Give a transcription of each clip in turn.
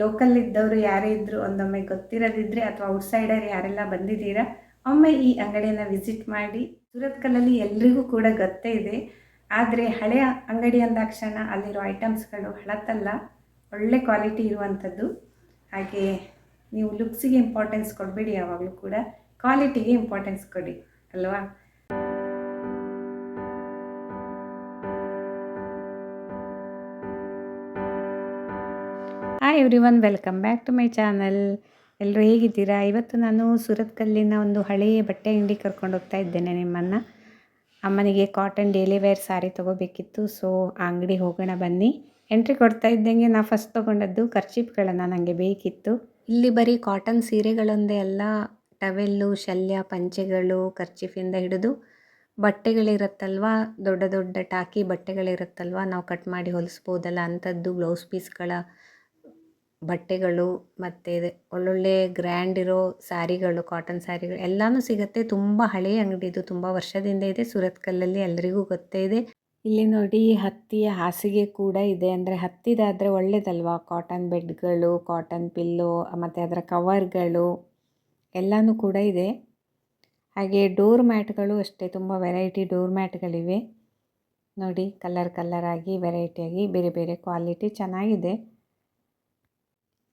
Local ಇದ್ದವರು ಯಾರೇ ಇದ್ದರೂ ಒಂದೊಮ್ಮೆ ಗೊತ್ತಿರೋದಿದ್ರೆ ಅಥವಾ ಔಟ್ಸೈಡರ್ ಯಾರೆಲ್ಲ ಬಂದಿದ್ದೀರಾ ಒಮ್ಮೆ ಈ ಅಂಗಡಿಯನ್ನು ವಿಸಿಟ್ ಮಾಡಿ. ಸುರತ್ಕಲ್ಲಲ್ಲಿ ಎಲ್ರಿಗೂ ಕೂಡ ಗೊತ್ತೇ ಇದೆ, ಆದರೆ ಹಳೆಯ ಅಂಗಡಿ ಅಂದಾಕ್ಷಣ ಅಲ್ಲಿರೋ ಐಟಮ್ಸ್ಗಳು ಹಳತ್ತಲ್ಲ, ಒಳ್ಳೆ ಕ್ವಾಲಿಟಿ ಇರುವಂಥದ್ದು. ಹಾಗೆ ನೀವು ಲುಕ್ಸಿಗೆ ಇಂಪಾರ್ಟೆನ್ಸ್ ಕೊಡಬೇಡಿ, ಯಾವಾಗಲೂ ಕೂಡ ಕ್ವಾಲಿಟಿಗೆ ಇಂಪಾರ್ಟೆನ್ಸ್ ಕೊಡಿ ಅಲ್ವಾ. Hi everyone, welcome back to my channel. ಎಲ್ಲರೂ ಹೇಗಿದ್ದೀರಾ? ಇವತ್ತು ನಾನು ಸುರತ್ಕಲ್ಲಿನ ಒಂದು ಹಳೆಯ ಬಟ್ಟೆ ಅಂಗಡಿ ಕರ್ಕೊಂಡು ಹೋಗ್ತಾ ಇದ್ದೇನೆ ನಿಮ್ಮನ್ನು. ಅಮ್ಮನಿಗೆ ಕಾಟನ್ ಡೈಲಿ ವೇರ್ ಸ್ಯಾರಿ ತೊಗೋಬೇಕಿತ್ತು, ಸೊ ಆ ಅಂಗಡಿ ಹೋಗೋಣ ಬನ್ನಿ. ಎಂಟ್ರಿ ಕೊಡ್ತಾ ಇದ್ದಂಗೆ ನಾ ಫಸ್ಟ್ ತೊಗೊಂಡದ್ದು ಕರ್ಚೀಪ್ಗಳನ್ನು ನನಗೆ ಬೇಕಿತ್ತು. ಇಲ್ಲಿ ಬರೀ ಕಾಟನ್ ಸೀರೆಗಳೊಂದೇ ಅಲ್ಲ, ಟವೆಲ್ಲು, ಶಲ್ಯ, ಪಂಚೆಗಳು, ಕರ್ಚೀಫಿಂದ ಹಿಡಿದು ಬಟ್ಟೆಗಳಿರುತ್ತಲ್ವ, ದೊಡ್ಡ ದೊಡ್ಡ ಟಾಕಿ ಬಟ್ಟೆಗಳಿರುತ್ತಲ್ವ, ನಾವು ಕಟ್ ಮಾಡಿ ಹೊಲಿಸ್ಬೋದಲ್ಲ ಅಂಥದ್ದು, ಬ್ಲೌಸ್ ಪೀಸ್ಗಳ ಬಟ್ಟೆಗಳು, ಮತ್ತು ಒಳ್ಳೊಳ್ಳೆ ಗ್ರ್ಯಾಂಡ್ ಇರೋ ಸ್ಯಾರಿಗಳು, ಕಾಟನ್ ಸ್ಯಾರಿಗಳು ಎಲ್ಲನೂ ಸಿಗುತ್ತೆ. ತುಂಬ ಹಳೆಯ ಅಂಗಡಿ ಇದು, ತುಂಬ ವರ್ಷದಿಂದ ಇದೆ ಸುರತ್ಕಲ್ಲಲ್ಲಿ, ಎಲ್ಲರಿಗೂ ಗೊತ್ತೇ ಇದೆ. ಇಲ್ಲಿ ನೋಡಿ ಹತ್ತಿಯ ಹಾಸಿಗೆ ಕೂಡ ಇದೆ, ಅಂದರೆ ಹತ್ತಿದಾದರೆ ಒಳ್ಳೇದಲ್ವಾ. ಕಾಟನ್ ಬೆಡ್ಗಳು, ಕಾಟನ್ ಪಿಲ್ಲೋ ಮತ್ತು ಅದರ ಕವರ್ಗಳು ಎಲ್ಲನೂ ಕೂಡ ಇದೆ. ಹಾಗೆ ಡೋರ್ ಮ್ಯಾಟ್ಗಳು ಅಷ್ಟೇ, ತುಂಬ ವೆರೈಟಿ ಡೋರ್ ಮ್ಯಾಟ್ಗಳಿವೆ ನೋಡಿ, ಕಲರ್ ಆಗಿ ವೆರೈಟಿಯಾಗಿ ಬೇರೆ ಬೇರೆ ಕ್ವಾಲಿಟಿ ಚೆನ್ನಾಗಿದೆ.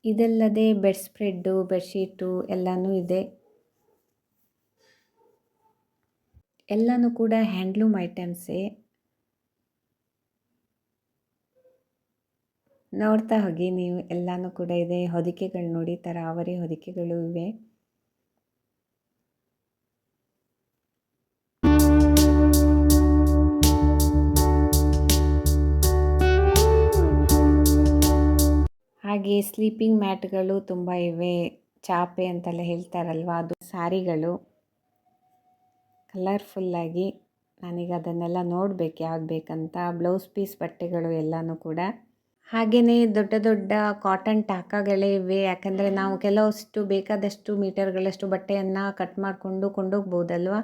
ಇದಲ್ಲದೆ ಬೆಡ್ ಸ್ಪ್ರೆಡ್ಡು, ಬೆಡ್ಶೀಟು ಎಲ್ಲನೂ ಇದೆ. ಎಲ್ಲನೂ ಕೂಡ ಹ್ಯಾಂಡ್ಲೂಮ್ ಐಟಮ್ಸೇ. ನೋಡ್ತಾ ಹೋಗಿ ನೀವು, ಎಲ್ಲನೂ ಕೂಡ ಇದೆ. ಹೊದಿಕೆಗಳು ನೋಡಿ, ತರಾವರಿ ಹೊದಿಕೆಗಳು ಇವೆ. ಹಾಗೆ ಸ್ಲೀಪಿಂಗ್ ಮ್ಯಾಟ್ಗಳು ತುಂಬ ಇವೆ, ಚಾಪೆ ಅಂತೆಲ್ಲ ಹೇಳ್ತಾರಲ್ವ, ಅದು ಸ್ಯಾರಿಗಳು ಕಲರ್ಫುಲ್ಲಾಗಿ. ನಾನೀಗ ಅದನ್ನೆಲ್ಲ ನೋಡಬೇಕು ಯಾವ್ದು ಬೇಕಂತ. ಬ್ಲೌಸ್ ಪೀಸ್ ಬಟ್ಟೆಗಳು ಎಲ್ಲನೂ ಕೂಡ. ಹಾಗೆಯೇ ದೊಡ್ಡ ದೊಡ್ಡ ಕಾಟನ್ ಟಾಕಾಗಳೇ ಇವೆ, ಯಾಕಂದರೆ ನಾವು ಕೆಲವಷ್ಟು ಬೇಕಾದಷ್ಟು ಮೀಟರ್ಗಳಷ್ಟು ಬಟ್ಟೆಯನ್ನು ಕಟ್ ಮಾಡಿಕೊಂಡು ಕೊಂಡೋಗ್ಬೋದಲ್ವ.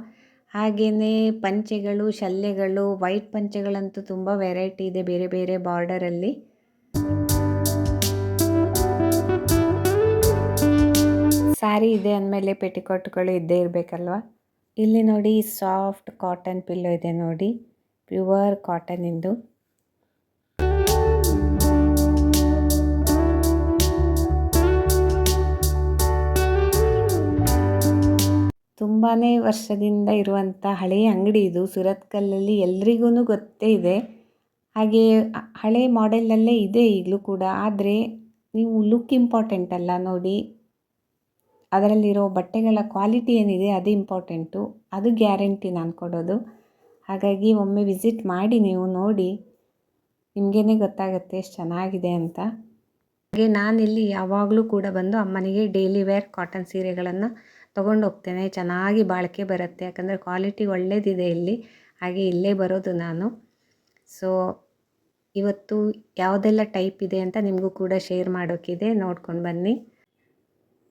ಹಾಗೆಯೇ ಪಂಚೆಗಳು, ಶಲ್ಯಗಳು, ವೈಟ್ ಪಂಚೆಗಳಂತೂ ತುಂಬ ವೆರೈಟಿ ಇದೆ ಬೇರೆ ಬೇರೆ ಬಾರ್ಡರಲ್ಲಿ. ಸ್ಯಾರಿ ಇದೆ ಅಂದಮೇಲೆ ಪೆಟಿಕೋಟ್ಗಳು ಇದ್ದೇ ಇರಬೇಕಲ್ವ. ಇಲ್ಲಿ ನೋಡಿ ಸಾಫ್ಟ್ ಕಾಟನ್ ಪಿಲ್ಲೋ ಇದೆ ನೋಡಿ, ಪ್ಯೂರ್ ಕಾಟನಿಂದು. ತುಂಬಾ ವರ್ಷದಿಂದ ಇರುವಂಥ ಹಳೆಯ ಅಂಗಡಿ ಇದು ಸುರತ್ಕಲ್ಲಲ್ಲಿ, ಎಲ್ರಿಗೂ ಗೊತ್ತೇ ಇದೆ. ಹಾಗೆ ಹಳೆ ಮಾಡೆಲಲ್ಲೇ ಇದೆ ಈಗಲೂ ಕೂಡ, ಆದರೆ ನೀವು ಲುಕ್ ಇಂಪಾರ್ಟೆಂಟ್ ಅಲ್ಲ ನೋಡಿ, ಅದರಲ್ಲಿರೋ ಬಟ್ಟೆಗಳ ಕ್ವಾಲಿಟಿ ಏನಿದೆ ಅದು ಇಂಪಾರ್ಟೆಂಟು, ಅದು ಗ್ಯಾರಂಟಿ ನಾನು ಕೊಡೋದು. ಹಾಗಾಗಿ ಒಮ್ಮೆ ವಿಸಿಟ್ ಮಾಡಿ, ನೀವು ನೋಡಿ, ನಿಮಗೇ ಗೊತ್ತಾಗುತ್ತೆ ಎಷ್ಟು ಚೆನ್ನಾಗಿದೆ ಅಂತ. ಹಾಗೆ ನಾನಿಲ್ಲಿ ಯಾವಾಗಲೂ ಕೂಡ ಬಂದು ಅಮ್ಮನಿಗೆ ಡೈಲಿ ವೇರ್ ಕಾಟನ್ ಸೀರೆಗಳನ್ನು ತೊಗೊಂಡು ಹೋಗ್ತೇನೆ. ಚೆನ್ನಾಗಿ ಬಾಳಿಕೆ ಬರುತ್ತೆ, ಯಾಕಂದರೆ ಕ್ವಾಲಿಟಿ ಒಳ್ಳೆಯದಿದೆ ಇಲ್ಲಿ. ಹಾಗೆ ಇಲ್ಲೇ ಬರೋದು ನಾನು. ಸೊ ಇವತ್ತು ಯಾವುದೆಲ್ಲ ಟೈಪ್ ಇದೆ ಅಂತ ನಿಮಗೂ ಕೂಡ ಶೇರ್ ಮಾಡೋಕ್ಕಿದೆ, ನೋಡ್ಕೊಂಡು ಬನ್ನಿ.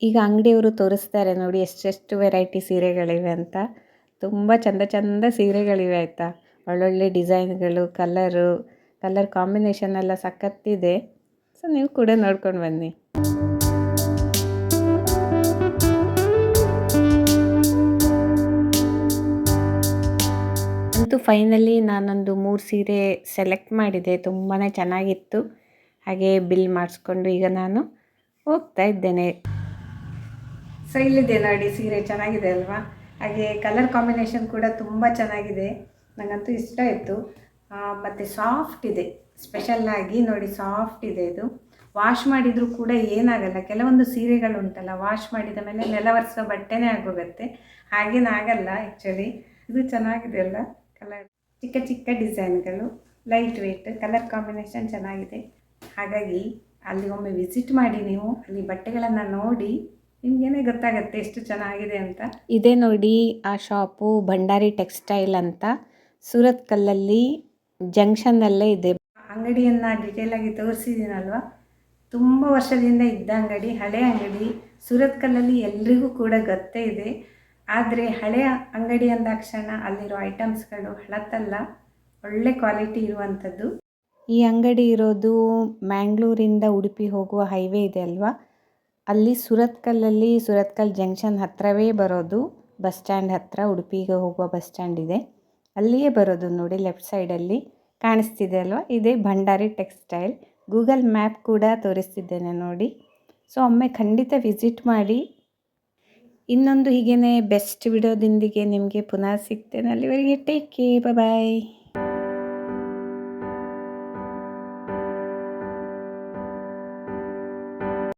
ಈಗ ಅಂಗಡಿಯವರು ತೋರಿಸ್ತಾರೆ ನೋಡಿ ಎಷ್ಟೆಷ್ಟು ವೆರೈಟಿ ಸೀರೆಗಳಿವೆ ಅಂತ. ತುಂಬ ಚಂದ ಸೀರೆಗಳಿವೆ ಆಯಿತಾ, ಒಳ್ಳೊಳ್ಳೆ ಡಿಸೈನ್ಗಳು, ಕಲರ್ ಕಾಂಬಿನೇಷನ್ ಎಲ್ಲ ಸಖತ್ತಿದೆ. ಸೊ ನೀವು ಕೂಡ ನೋಡ್ಕೊಂಡು ಬನ್ನಿ. ಅಂತೂ ಫೈನಲಿ ನಾನೊಂದು 3 ಸೀರೆ ಸೆಲೆಕ್ಟ್ ಮಾಡಿದೆ, ತುಂಬಾ ಚೆನ್ನಾಗಿತ್ತು. ಹಾಗೆ ಬಿಲ್ ಮಾಡಿಸ್ಕೊಂಡು ಈಗ ನಾನು ಹೋಗ್ತಾ ಇದ್ದೇನೆ. ಸೊ ಇಲ್ಲಿದೆ ನೋಡಿ ಸೀರೆ, ಚೆನ್ನಾಗಿದೆ ಅಲ್ವಾ. ಹಾಗೆ ಕಲರ್ ಕಾಂಬಿನೇಷನ್ ಕೂಡ ತುಂಬ ಚೆನ್ನಾಗಿದೆ, ನನಗಂತೂ ಇಷ್ಟ ಆಯಿತು. ಮತ್ತು ಸಾಫ್ಟ್ ಇದೆ, ಸ್ಪೆಷಲ್ಲಾಗಿ ನೋಡಿ ಸಾಫ್ಟ್ ಇದೆ ಇದು. ವಾಶ್ ಮಾಡಿದರೂ ಕೂಡ ಏನಾಗಲ್ಲ. ಕೆಲವೊಂದು ಸೀರೆಗಳು ಉಂಟಲ್ಲ, ವಾಶ್ ಮಾಡಿದ ಮೇಲೆ ನೆಲ ಒರೆಸೋ ಬಟ್ಟೆನೇ ಆಗೋಗುತ್ತೆ, ಹಾಗೇನಾಗಲ್ಲ ಆ್ಯಕ್ಚುಲಿ. ಇದು ಚೆನ್ನಾಗಿದೆ ಅಲ್ಲ, ಕಲರ್ ಚಿಕ್ಕ ಚಿಕ್ಕ ಡಿಸೈನ್ಗಳು, ಲೈಟ್ ವೆಯ್ಟ್, ಕಲರ್ ಕಾಂಬಿನೇಷನ್ ಚೆನ್ನಾಗಿದೆ. ಹಾಗಾಗಿ ಅಲ್ಲಿ ಒಮ್ಮೆ ವಿಸಿಟ್ ಮಾಡಿ, ನೀವು ಅಲ್ಲಿ ಬಟ್ಟೆಗಳನ್ನು ನೋಡಿ, ನಿಮಗೇನೆ ಗೊತ್ತಾಗುತ್ತೆ ಎಷ್ಟು ಚೆನ್ನಾಗಿದೆ ಅಂತ. ಇದೇ ನೋಡಿ ಆ ಶಾಪು, ಭಂಡಾರಿ ಟೆಕ್ಸ್ಟೈಲ್ ಅಂತ, ಸುರತ್ಕಲ್ಲಲ್ಲಿ ಜಂಕ್ಷನ್ನಲ್ಲೇ ಇದೆ. ಅಂಗಡಿಯನ್ನು ಡೀಟೇಲಾಗಿ ತೋರಿಸಿದ್ದೀನಲ್ವ, ತುಂಬ ವರ್ಷದಿಂದ ಇದ್ದ ಅಂಗಡಿ, ಹಳೆಯ ಅಂಗಡಿ. ಸುರತ್ಕಲ್ಲಲ್ಲಿ ಎಲ್ರಿಗೂ ಕೂಡ ಗೊತ್ತೇ ಇದೆ, ಆದರೆ ಹಳೆಯ ಅಂಗಡಿ ಅಂದಾಕ್ಷಣ ಅಲ್ಲಿರೋ ಐಟಮ್ಸ್ಗಳು ಹಳತ್ತಲ್ಲ, ಒಳ್ಳೆ ಕ್ವಾಲಿಟಿ ಇರುವಂಥದ್ದು. ಈ ಅಂಗಡಿ ಇರೋದು ಮ್ಯಾಂಗ್ಳೂರಿಂದ ಉಡುಪಿ ಹೋಗುವ ಹೈವೇ ಇದೆ ಅಲ್ವಾ, ಅಲ್ಲಿ ಸುರತ್ಕಲ್ಲಲ್ಲಿ ಸುರತ್ಕಲ್ ಜಂಕ್ಷನ್ ಹತ್ತಿರವೇ ಬರೋದು. ಬಸ್ ಸ್ಟ್ಯಾಂಡ್ ಹತ್ತಿರ, ಉಡುಪಿಗೆ ಹೋಗುವ ಬಸ್ ಸ್ಟ್ಯಾಂಡ್ ಇದೆ, ಅಲ್ಲಿಯೇ ಬರೋದು ನೋಡಿ. ಲೆಫ್ಟ್ ಸೈಡಲ್ಲಿ ಕಾಣಿಸ್ತಿದೆ ಅಲ್ವಾ, ಇದೇ ಭಂಡಾರಿ ಟೆಕ್ಸ್ಟೈಲ್. ಗೂಗಲ್ ಮ್ಯಾಪ್ ಕೂಡ ತೋರಿಸ್ತಿದ್ದೇನೆ ನೋಡಿ. ಸೊ ಒಮ್ಮೆ ಖಂಡಿತ ವಿಸಿಟ್ ಮಾಡಿ. ಇನ್ನೊಂದು ಹೀಗೇ ಬೆಸ್ಟ್ ವಿಡಿಯೋದೊಂದಿಗೆ ನಿಮಗೆ ಪುನಃ ಸಿಗ್ತೇನೆ. ಅಲ್ಲಿವರೆಗೆ ಟೇಕ್ ಕೇರ್, ಬಾಯ್.